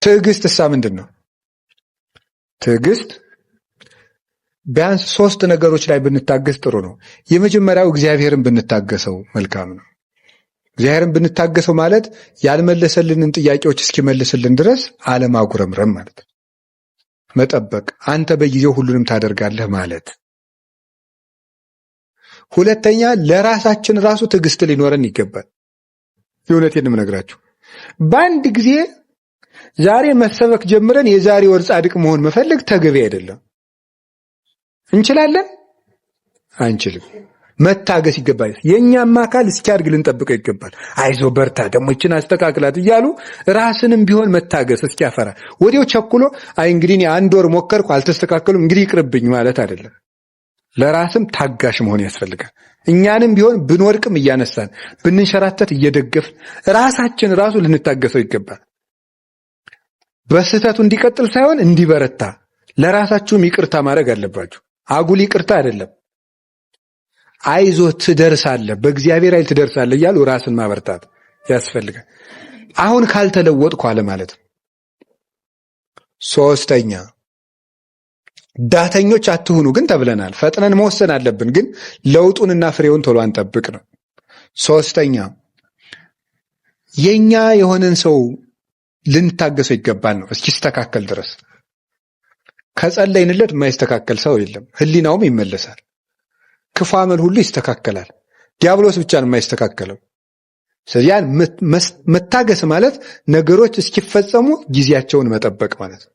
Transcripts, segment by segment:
ትዕግስት እሳ ምንድን ነው? ትዕግስት ቢያንስ 3 ነገሮች ላይ ብንታገስ ጥሩ ነው። የመጀመሪያው እግዚአብሔርን ብንታገሰው መልካም ነው። እግዚአብሔርን ብንታገሰው ማለት ያልመለሰልንን ጥያቄዎች እስኪመልስልን ድረስ አለማጉረምረም ማለት ነው። መጠበቅ፣ አንተ በጊዜው ሁሉንም ታደርጋለህ ማለት። ሁለተኛ ለራሳችን ራሱ ትዕግስት ሊኖረን ይገባል። የእውነቴን ነው የምነግራችሁ። በአንድ ጊዜ ዛሬ መሰበክ ጀምረን የዛሬ ወር ጻድቅ መሆን መፈለግ ተገቢ አይደለም። እንችላለን? አንችልም። መታገስ ይገባል። የኛም አካል እስኪያድግ ልንጠብቀው ይገባል። አይዞ በርታ፣ ደግሞ ይችን አስተካክላት እያሉ ራስንም ቢሆን መታገስ እስኪያፈራ ወዲያው ቸኩሎ አይ እንግዲህ እኔ 1 ወር ሞከርኩ አልተስተካከሉም እንግዲህ ይቅርብኝ ማለት አይደለም። ለራስም ታጋሽ መሆን ያስፈልጋል። እኛንም ቢሆን ብንወድቅም እያነሳን ብንንሸራተት እየደገፍን ራሳችን ራሱ ልንታገሰው ይገባል። በስህተቱ እንዲቀጥል ሳይሆን እንዲበረታ ለራሳችሁም ይቅርታ ማድረግ አለባችሁ። አጉል ይቅርታ አይደለም። አይዞህ ትደርሳለህ፣ በእግዚአብሔር ኃይል ትደርሳለህ እያሉ ራስን ማበርታት ያስፈልጋል። አሁን ካልተለወጥኩ አለ ማለት ነው። 3ኛ ዳተኞች አትሁኑ ግን ተብለናል። ፈጥነን መወሰን አለብን፣ ግን ለውጡንና ፍሬውን ቶሎ አንጠብቅ ነው። 3ኛ የኛ የሆነን ሰው ልንታገሰው ይገባል ነው እስኪስተካከል ድረስ። ከጸለይንለት የማይስተካከል ሰው የለም። ህሊናውም ይመለሳል። ክፉ አመል ሁሉ ይስተካከላል። ዲያብሎስ ብቻ ነው የማይስተካከለው። ስለዚህ መታገስ ማለት ነገሮች እስኪፈጸሙ ጊዜያቸውን መጠበቅ ማለት ነው።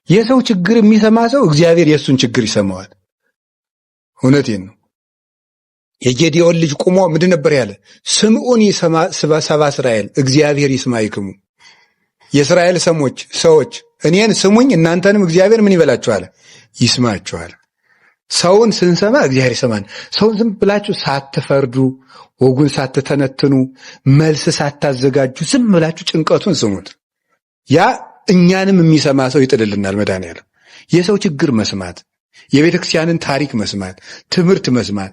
የሰው ችግር የሚሰማ ሰው እግዚአብሔር የእሱን ችግር ይሰማዋል። እውነቴን ነው። የጌዲዮን ልጅ ቁሞ ምንድን ነበር ያለ? ስምዑኒ ሰባ እስራኤል እግዚአብሔር ይስማይክሙ። የእስራኤል ሰዎች እኔን ስሙኝ እናንተንም እግዚአብሔር ምን ይበላችኋል? ይስማችኋል። ሰውን ስንሰማ እግዚአብሔር ይሰማን። ሰውን ዝም ብላችሁ ሳትፈርዱ፣ ወጉን ሳትተነትኑ፣ መልስ ሳታዘጋጁ ዝም ብላችሁ ጭንቀቱን ስሙት። ያ እኛንም የሚሰማ ሰው ይጥልልናል። መድኃኒዓለም የሰው ችግር መስማት፣ የቤተ ክርስቲያንን ታሪክ መስማት፣ ትምህርት መስማት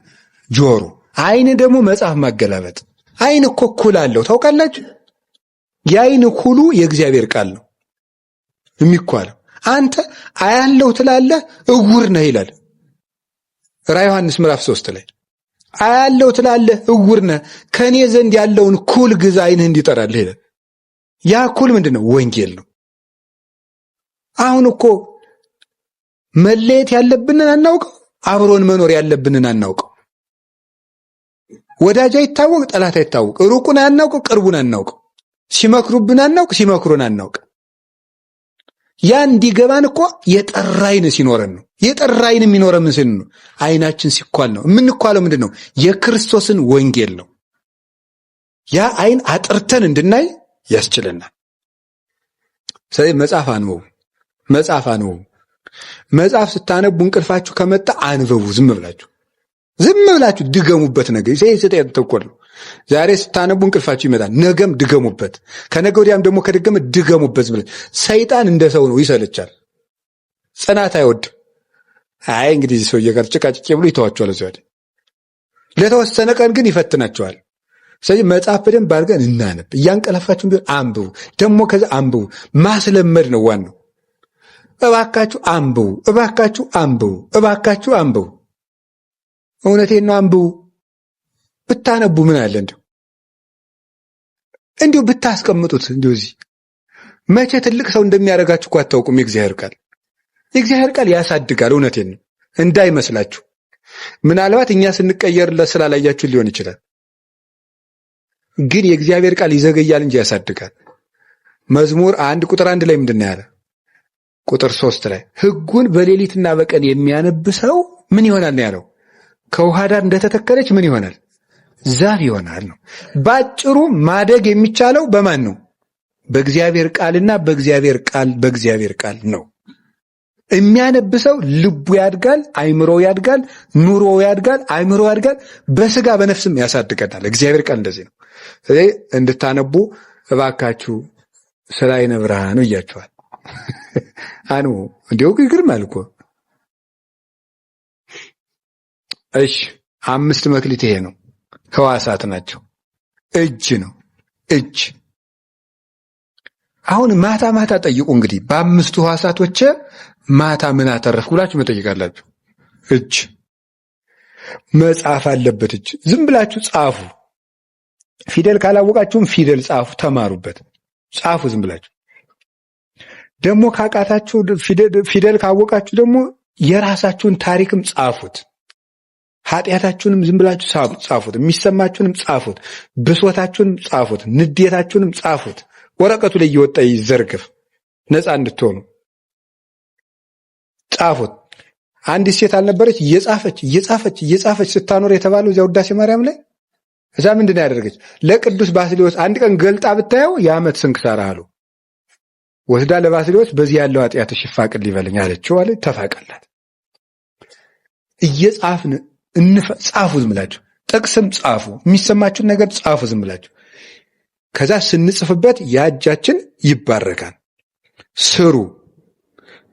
ጆሮ፣ አይን ደግሞ መጽሐፍ ማገላበጥ። አይን እኮ ኩል አለው ታውቃላችሁ? የአይን ኩሉ የእግዚአብሔር ቃል ነው የሚኳለው። አንተ አያለው ትላለህ እውር ነህ ይላል ራዕየ ዮሐንስ ምዕራፍ 3 ላይ። አያለው ትላለህ እውር ነህ፣ ከኔ ዘንድ ያለውን ኩል ግዛ አይንህ እንዲጠራልህ ይላል። ያ ኩል ምንድነው? ወንጌል ነው። አሁን እኮ መለየት ያለብንን አናውቀው፣ አብሮን መኖር ያለብንን አናውቀው። ወዳጅ አይታወቅ፣ ጠላት አይታወቅ፣ ሩቁን አናውቀው፣ ቅርቡን አናውቀው፣ ሲመክሩብን አናውቅ፣ ሲመክሩን አናውቅ። ያ እንዲገባን እኮ የጠራ አይን ሲኖረን ነው። የጠራ አይን የሚኖረን ምን ነው? አይናችን ሲኳል ነው። የምንኳለው ምንድን ነው? የክርስቶስን ወንጌል ነው። ያ አይን አጥርተን እንድናይ ያስችለናል። ስለዚህ መጽሐፍ አንብቡ። መጽሐፍ ስታነቡ እንቅልፋችሁ ከመጣ አንብቡ። ዝም ብላችሁ ድገሙበት። ነገር ሰይጣን ተቆል ነው። ዛሬ ስታነቡ እንቅልፋችሁ ይመጣል፣ ነገም ድገሙበት፣ ከነገ ወዲያም ደግሞ ከደገመ ድገሙበት። ሰይጣን እንደ ሰው ነው፣ ይሰለቻል፣ ጽናት አይወድም። አይ እንግዲህ ሰውዬ ጋር ጭቃጭቄ ብሎ ይተዋቸዋል። እዚያ ለተወሰነ ቀን ግን ይፈትናቸዋል። ስለዚህ መጽሐፍ በደንብ አድርገን እናነብ። እያንቀላፋችሁ ቢሆን አንብቡ፣ ደግሞ ከዛ አንብቡ። ማስለመድ ነው ዋናው። እባካችሁ አንብቡ። እውነቴን ነው፣ አንብቡ። ብታነቡ ምን አለ እንዲሁ ብታስቀምጡት። እዚህ መቼ ትልቅ ሰው እንደሚያደርጋችሁ እኮ አታውቁም። የእግዚአብሔር ቃል ያሳድጋል። እውነቴን ነው፣ እንዳይመስላችሁ። ምናልባት እኛ ስንቀየር ስላላያችሁ ሊሆን ይችላል፣ ግን የእግዚአብሔር ቃል ይዘገያል እንጂ ያሳድጋል። መዝሙር 1 ቁጥር 1 ላይ ምንድን ነው ያለ? ቁጥር 3 ላይ ሕጉን በሌሊትና በቀን የሚያነብ ሰው ምን ይሆናል ነው ያለው? ከውሃ ዳር እንደተተከለች ምን ይሆናል? ዛፍ ይሆናል ነው። ባጭሩ ማደግ የሚቻለው በማን ነው? በእግዚአብሔር ቃልና በእግዚአብሔር ቃል ነው። የሚያነብ ሰው ልቡ ያድጋል፣ አይምሮ ያድጋል፣ ኑሮ ያድጋል፣ አይምሮ ያድጋል፣ በስጋ በነፍስም ያሳድገናል። እግዚአብሔር ቃል እንደዚህ ነው። ስለዚህ እንድታነቡ እባካችሁ ስለ ዓይነ ብርሃኑ እያችኋል። እንዲሁ ይግርማል እኮ። እሺ 5 መክሊት ይሄ ነው። ሕዋሳት ናቸው። እጅ ነው። አሁን ማታ ማታ ጠይቁ። እንግዲህ በአምስቱ ሕዋሳቶች ማታ ምን አተረፍኩ ብላችሁ መጠየቃላችሁ። እጅ መጻፍ አለበት። እጅ ዝም ብላችሁ ጻፉ። ፊደል ካላወቃችሁም ፊደል ጻፉ፣ ተማሩበት፣ ጻፉ ዝም ብላችሁ። ደግሞ ካቃታችሁ ፊደል ካወቃችሁ ደግሞ የራሳችሁን ታሪክም ጻፉት። ኃጢአታችሁንም ዝም ብላችሁ ጻፉት። የሚሰማችሁንም ጻፉት። ብሶታችሁንም ጻፉት። ንዴታችሁንም ጻፉት። ወረቀቱ ላይ እየወጣ ይዘርግፍ፣ ነፃ እንድትሆኑ ጻፉት። አንዲት ሴት አልነበረች እየጻፈች ስታኖር የተባለው እዚያ ውዳሴ ማርያም ላይ። እዛ ምንድን ያደረገች? ለቅዱስ ባስልዮስ አንድ ቀን ገልጣ ብታየው የዓመት ስንክሳር አሉ ወስዳ ለባስልዮስ በዚህ ያለው ኃጢአትሽ ይፋቅል ይበለኝ አለችው አለ። ተፋቀላት። እየጻፍን ጻፉ ዝም ብላችሁ። ጥቅስም ጻፉ፣ የሚሰማችሁን ነገር ጻፉ ዝም ብላችሁ። ከዛ ስንጽፍበት ያጃችን ይባረካል። ስሩ።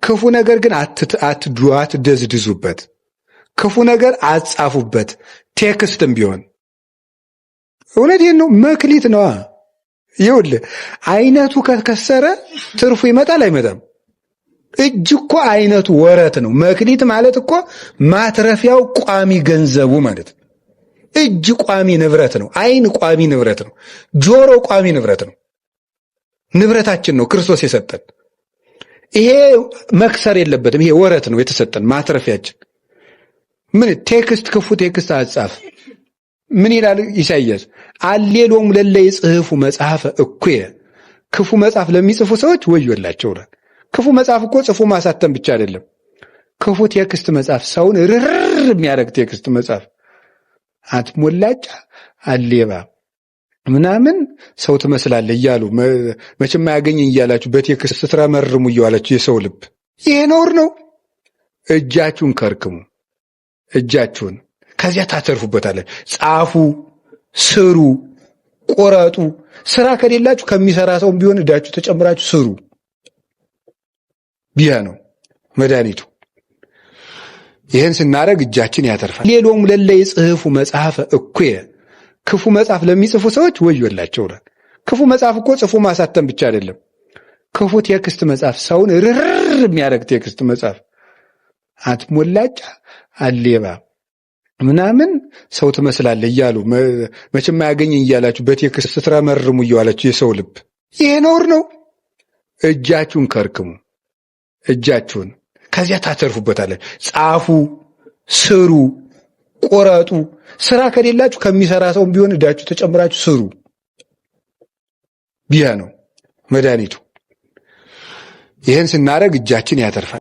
ክፉ ነገር ግን አትደዝድዙበት። ክፉ ነገር አትጻፉበት። ቴክስትም ቢሆን እውነቴን ነው፣ መክሊት ነዋ። ይኸውልህ አይነቱ ከከሰረ ትርፉ ይመጣል አይመጣም? እጅ እኮ አይነቱ ወረት ነው። መክሊት ማለት እኮ ማትረፊያው ቋሚ ገንዘቡ ማለት ነው። እጅ ቋሚ ንብረት ነው። አይን ቋሚ ንብረት ነው። ጆሮ ቋሚ ንብረት ነው። ንብረታችን ነው ክርስቶስ የሰጠን። ይሄ መክሰር የለበትም። ይሄ ወረት ነው የተሰጠን ማትረፊያችን። ምን ቴክስት ክፉ ቴክስት አጻፍ ምን ይላል ኢሳይያስ? አሌሎም ለለ ይጽፉ መጽሐፈ እኩየ። ክፉ መጽሐፍ ለሚጽፉ ሰዎች ወዮላቸው። ክፉ መጽሐፍ እኮ ጽፎ ማሳተም ብቻ አይደለም። ክፉ ቴክስት መጽሐፍ፣ ሰውን ርር የሚያደርግ ቴክስት መጽሐፍ፣ አትሞላጫ አሌባ ምናምን ሰው ትመስላለህ እያሉ መቼም አያገኘኝ እያላችሁ በቴክስት ስትረመርሙ እየዋላችሁ የሰው ልብ፣ ይሄ ነውር ነው። እጃችሁን ከርክሙ፣ እጃችሁን ከዚያ ታተርፉበታለን። ጻፉ፣ ስሩ፣ ቆረጡ። ስራ ከሌላችሁ ከሚሰራ ሰውም ቢሆን እዳችሁ ተጨምራችሁ ስሩ። ቢያ ነው መድኃኒቱ። ይህን ስናደርግ እጃችን ያተርፋል። ሌሎም ለለ ይጽፉ መጽሐፈ እኩየ። ክፉ መጽሐፍ ለሚጽፉ ሰዎች ወዮላቸው። ክፉ መጽሐፍ እኮ ጽፎ ማሳተም ብቻ አይደለም። ክፉ ቴክስት መጽሐፍ፣ ሰውን ርር የሚያደርግ ቴክስት መጽሐፍ፣ አትሞላጫ አሌባ ምናምን ሰው ትመስላለህ እያሉ መቼም አያገኘኝ እያላችሁ በቴክስት ስትረመርሙ እየዋላችሁ የሰው ልብ፣ ይሄ ነውር ነው። እጃችሁን ከርክሙ፣ እጃችሁን ከዚያ ታተርፉበታለን። ጻፉ፣ ስሩ፣ ቆረጡ። ስራ ከሌላችሁ ከሚሰራ ሰውም ቢሆን እዳችሁ ተጨምራችሁ ስሩ። ቢያ ነው መድኃኒቱ። ይህን ስናደርግ እጃችን ያተርፋል።